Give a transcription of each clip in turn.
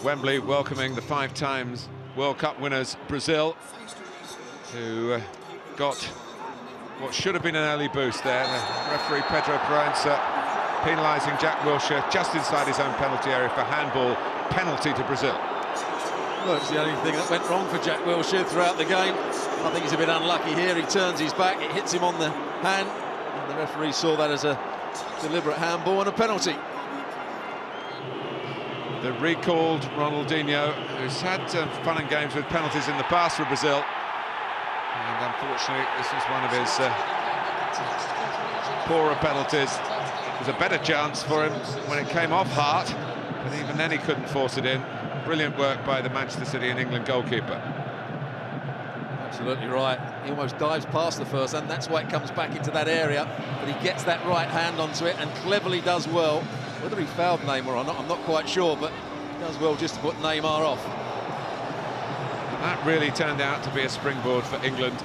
Wembley, welcoming the 5 times World Cup winners Brazil, who got what should have been an early boost there. The referee Pedro Proença penalising Jack Wilshere just inside his own penalty area for handball, penalty to Brazil. Well, it's the only thing that went wrong for Jack Wilshere throughout the game. I think he's a bit unlucky here. He turns his back, it hits him on the hand, and the referee saw that as a deliberate handball and a penalty. The recalled Ronaldinho, who's had fun and games with penalties in the past for Brazil, and unfortunately this was one of his poorer penalties. It was a better chance for him when it came off Hart, but even then he couldn't force it in. Brilliant work by the Manchester City and England goalkeeper. Absolutely right. He almost dives past the first, and that's why it comes back into that area. But he gets that right hand onto it and cleverly does well. Whether he fouled Neymar or not, I'm not quite sure, but he does well just to put Neymar off. And that really turned out to be a springboard for England,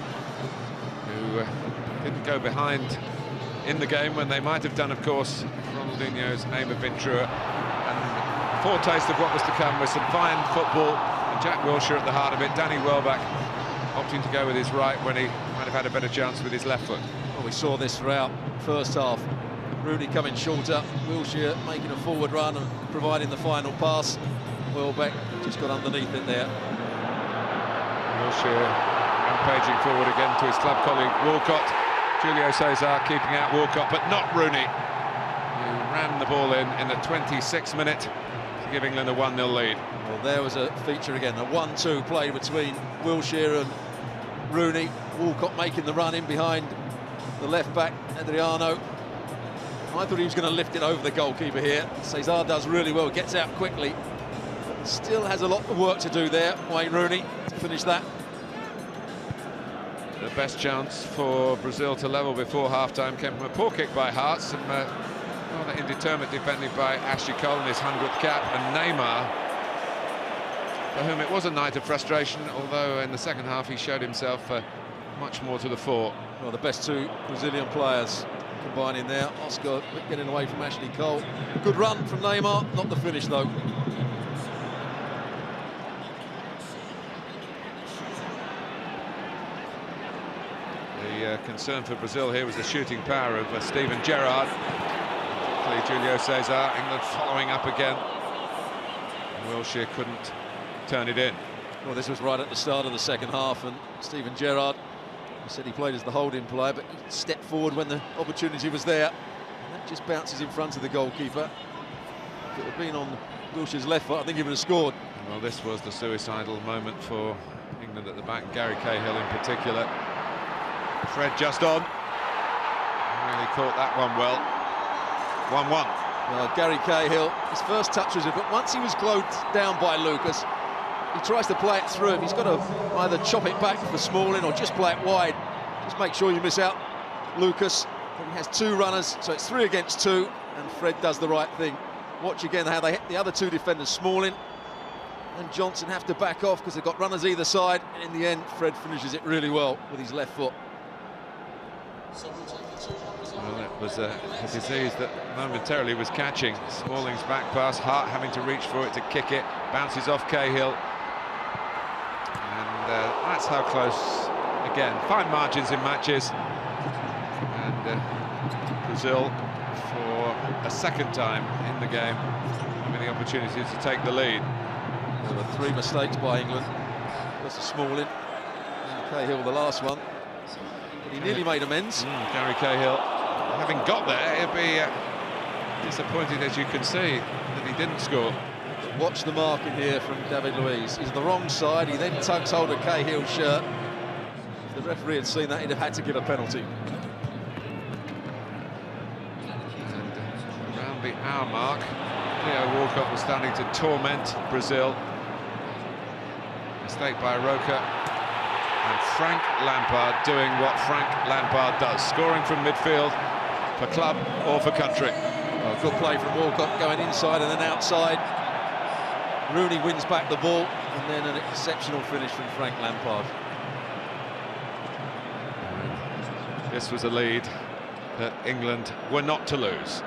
who didn't go behind in the game when they might have done, of course. Ronaldinho's aim had been truer. And foretaste of what was to come with some fine football, and Jack Wilshere at the heart of it. Danny Welbeck opting to go with his right when he might have had a better chance with his left foot. Well, we saw this throughout first half. Rooney coming shorter, Wilshere making a forward run and providing the final pass. Welbeck just got underneath it there. Wilshere rampaging forward again to his club colleague Walcott. Julio Cesar keeping out Walcott, but not Rooney, who rammed the ball in the 26th minute to give England a 1-0 lead. Well, there was a feature again, a 1-2 play between Wilshere and Rooney. Walcott making the run in behind the left back, Adriano. I thought he was going to lift it over the goalkeeper here. Cesar does really well, gets out quickly. But still has a lot of work to do there, Wayne Rooney, to finish that. The best chance for Brazil to level before half-time came from a poor kick by Hart, some rather indeterminate defending by Ashley Cole in his 100th cap, and Neymar, for whom it was a night of frustration, although in the second half he showed himself much more to the fore. Well, the best 2 Brazilian players combining there. Oscar getting away from Ashley Cole. Good run from Neymar, not the finish though. The concern for Brazil here was the shooting power of Steven Gerrard. Julio Cesar, England following up again. Wilshere couldn't turn it in. Well, this was right at the start of the second half, and Steven Gerrard, he said he played as the holding player, but he stepped forward when the opportunity was there. And that just bounces in front of the goalkeeper. If it had been on Wilshere's left foot, I think he would have scored. Well, this was the suicidal moment for England at the back, Gary Cahill in particular. Fred just on. Really caught that one well. 1-1. Well, Gary Cahill, his first touch was it, but once he was glowed down by Lucas, he tries to play it through him. He's got to either chop it back for Smalling or just play it wide. Just make sure you miss out Lucas. But he has 2 runners, so it's 3 against 2, and Fred does the right thing. Watch again how they hit the other 2 defenders, Smalling and Johnson, have to back off because they've got runners either side, and in the end Fred finishes it really well with his left foot. Well, it was a disease that momentarily was catching. Smalling's back pass, Hart having to reach for it to kick it, bounces off Cahill. And that's how close, again, fine margins in matches. And Brazil, for a second time in the game, having the opportunity to take the lead. There were 3 mistakes by England. That's a Smalling, and Cahill the last one. But he nearly made amends. Gary Cahill, having got there, he'll be disappointed, as you can see, that he didn't score. Watch the marking here from David Luiz. He's the wrong side. He then tugs hold of Cahill's shirt. If the referee had seen that, he'd have had to give a penalty. And around the hour mark, Theo Walcott was starting to torment Brazil. Mistake by Roca. And Frank Lampard doing what Frank Lampard does, scoring from midfield for club or for country. Well, good play from Walcott, going inside and then outside. Rooney wins back the ball, and then an exceptional finish from Frank Lampard. This was a lead that England were not to lose.